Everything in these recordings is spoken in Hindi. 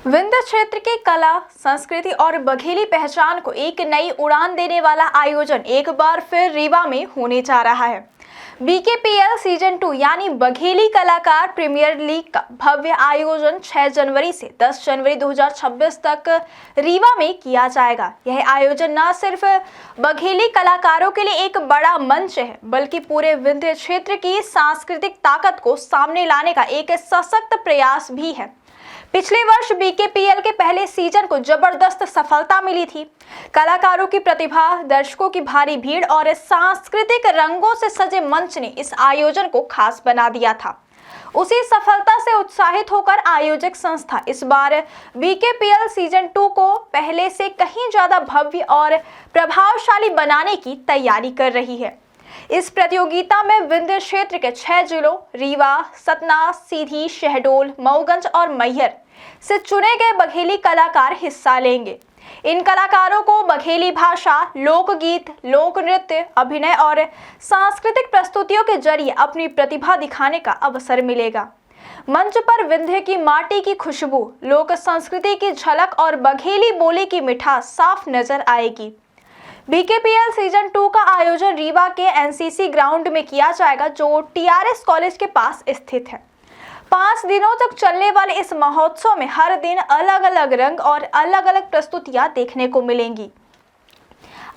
विंध्य क्षेत्र की कला, संस्कृति और बघेली पहचान को एक नई उड़ान देने वाला आयोजन एक बार फिर रीवा में होने जा रहा है। बीकेपीएल सीजन 2 यानी बघेली कलाकार प्रीमियर लीग का भव्य आयोजन 6 जनवरी से 10 जनवरी 2026 तक रीवा में किया जाएगा। यह आयोजन न सिर्फ बघेली कलाकारों के लिए एक बड़ा मंच है, बल्कि पूरे विंध्य क्षेत्र की सांस्कृतिक ताकत को सामने लाने का एक सशक्त प्रयास भी है। पिछले वर्ष बीकेपीएल के पहले सीजन को जबरदस्त सफलता मिली थी। कलाकारों की प्रतिभा, दर्शकों की भारी भीड़ और सांस्कृतिक रंगों से सजे मंच ने इस आयोजन को खास बना दिया था। उसी सफलता से उत्साहित होकर आयोजक संस्था इस बार बीकेपीएल सीजन 2 को पहले से कहीं ज्यादा भव्य और प्रभावशाली बनाने की तैयारी कर रही है। इस प्रतियोगिता में विंध्य क्षेत्र के 6 जिलों रीवा, सतना, सीधी, शहडोल, मऊगंज और मैहर से चुने गए बघेली कलाकार हिस्सा लेंगे। इन कलाकारों को बघेली भाषा, लोकगीत, लोक नृत्य, अभिनय और सांस्कृतिक प्रस्तुतियों के जरिए अपनी प्रतिभा दिखाने का अवसर मिलेगा। मंच पर विंध्य की माटी की खुशबू, लोक संस्कृति की झलक और बघेली बोली की मिठास साफ नजर आएगी। बीकेपीएल सीजन 2 का आयोजन रीवा के एनसीसी ग्राउंड में किया जाएगा, जो टीआरएस कॉलेज के पास स्थित है। 5 दिनों तक चलने वाले इस महोत्सव में हर दिन अलग अलग रंग और अलग अलग प्रस्तुतियां देखने को मिलेंगी।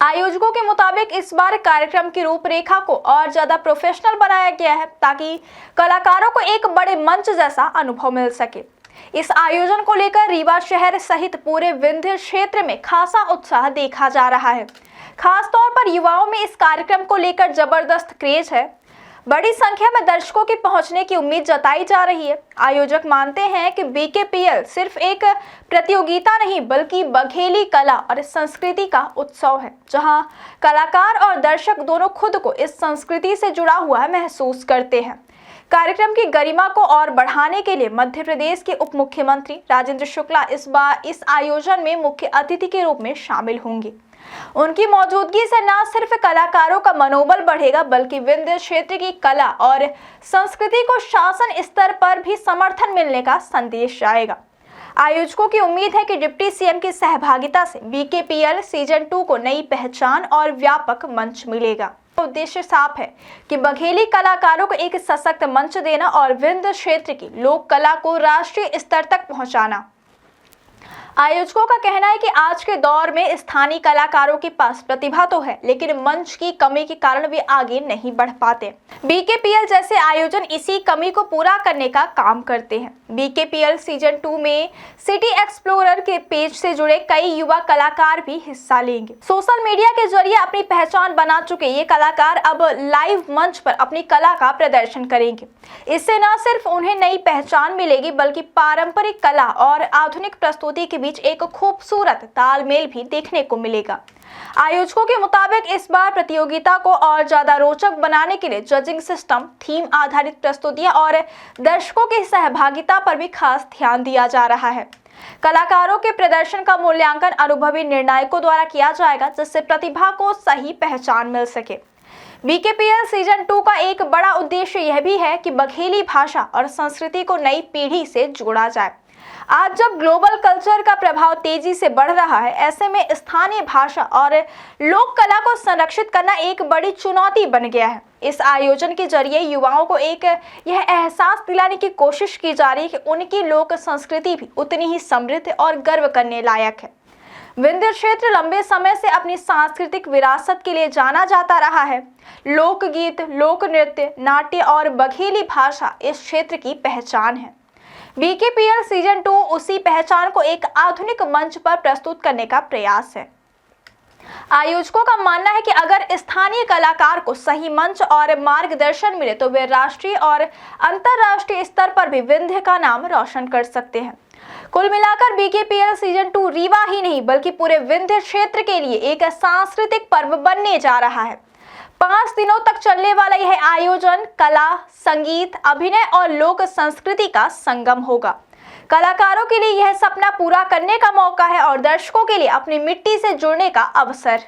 आयोजकों के मुताबिक इस बार कार्यक्रम की रूपरेखा को और ज्यादा प्रोफेशनल बनाया गया है, ताकि कलाकारों को एक बड़े मंच जैसा अनुभव मिल सके। इस आयोजन को लेकर रीवा शहर सहित पूरे विंध्य क्षेत्र में खासा उत्साह देखा जा रहा है। खास तौर पर युवाओं में इस कार्यक्रम को लेकर जबरदस्त क्रेज है। बड़ी संख्या में दर्शकों के पहुंचने की उम्मीद जताई जा रही है। आयोजक मानते हैं कि बीकेपीएल सिर्फ एक प्रतियोगिता नहीं, बल्कि बघेली कला और संस्कृति का उत्सव है, जहां कलाकार और दर्शक दोनों खुद को इस संस्कृति से जुड़ा हुआ महसूस करते हैं। कार्यक्रम की गरिमा को और बढ़ाने के लिए मध्य प्रदेश के उप मुख्यमंत्री राजेंद्र शुक्ला इस बार इस आयोजन में मुख्य अतिथि के रूप में शामिल होंगे। उनकी मौजूदगी से न सिर्फ कलाकारों का मनोबल बढ़ेगा, बल्कि विंध्य क्षेत्र की कला और संस्कृति को शासन स्तर पर भी समर्थन मिलने का संदेश जाएगा। आयोजकों की उम्मीद है कि डिप्टी सीएम की सहभागिता से बीकेपीएल सीजन 2 को नई पहचान और व्यापक मंच मिलेगा। उद्देश्य साफ है कि बघेली कलाकारों को एक सशक्त मंच देना और विंध्य क्षेत्र की लोक कला को राष्ट्रीय स्तर तक पहुंचाना। आयोजकों का कहना है कि आज के दौर में स्थानीय कलाकारों के पास प्रतिभा तो है, लेकिन मंच की कमी के कारण वे आगे नहीं बढ़ पाते। बीकेपीएल जैसे आयोजन इसी कमी को पूरा करने का काम करते हैं। बीकेपीएल सीजन 2 में सिटी एक्सप्लोरर के पेज से जुड़े कई युवा कलाकार भी हिस्सा लेंगे। सोशल मीडिया के जरिए अपनी पहचान बना चुके ये कलाकार अब लाइव मंच पर अपनी कला का प्रदर्शन करेंगे। इससे न सिर्फ उन्हें नई पहचान मिलेगी, बल्कि पारंपरिक कला और आधुनिक प्रस्तुति के बीच एक खूबसूरत तालमेल भी देखने को मिलेगा। आयोजकों के मुताबिक इस बार प्रतियोगिता को और ज्यादा रोचक बनाने के लिए जजिंग सिस्टम, थीम आधारित प्रस्तुतियां और दर्शकों की सहभागिता पर भी खास ध्यान दिया जा रहा है। कलाकारों के प्रदर्शन का मूल्यांकन अनुभवी निर्णायकों द्वारा किया जाएगा, जिससे प्रतिभा को सही पहचान मिल सके। बीकेपीएल सीजन 2 का एक बड़ा उद्देश्य यह भी है कि बघेली भाषा और संस्कृति को नई पीढ़ी से जोड़ा जाए। आज जब ग्लोबल कल्चर का प्रभाव तेजी से बढ़ रहा है, ऐसे में स्थानीय भाषा और लोक कला को संरक्षित करना एक बड़ी चुनौती बन गया है। इस आयोजन के जरिए युवाओं को यह एहसास दिलाने की कोशिश की जा रही है कि उनकी लोक संस्कृति भी उतनी ही समृद्ध और गर्व करने लायक है। विंध्य क्षेत्र लंबे समय से अपनी सांस्कृतिक विरासत के लिए जाना जाता रहा है। लोकगीत, लोक नृत्य, नाट्य और बघेली भाषा इस क्षेत्र की पहचान है। बीकेपीएल सीजन 2 उसी पहचान को एक आधुनिक मंच पर प्रस्तुत करने का प्रयास है। आयोजकों का मानना है कि अगर स्थानीय कलाकार को सही मंच और मार्गदर्शन मिले, तो वे राष्ट्रीय और अंतर्राष्ट्रीय स्तर पर भी विंध्य का नाम रोशन कर सकते हैं। कुल मिलाकर बीकेपीएल सीजन 2 रीवा ही नहीं, बल्कि पूरे विंध्य क्षेत्र के लिए एक सांस्कृतिक पर्व बनने जा रहा है। 5 दिनों तक चलने वाला यह आयोजन कला, संगीत, अभिनय और लोक संस्कृति का संगम होगा। कलाकारों के लिए यह सपना पूरा करने का मौका है और दर्शकों के लिए अपनी मिट्टी से जुड़ने का अवसर।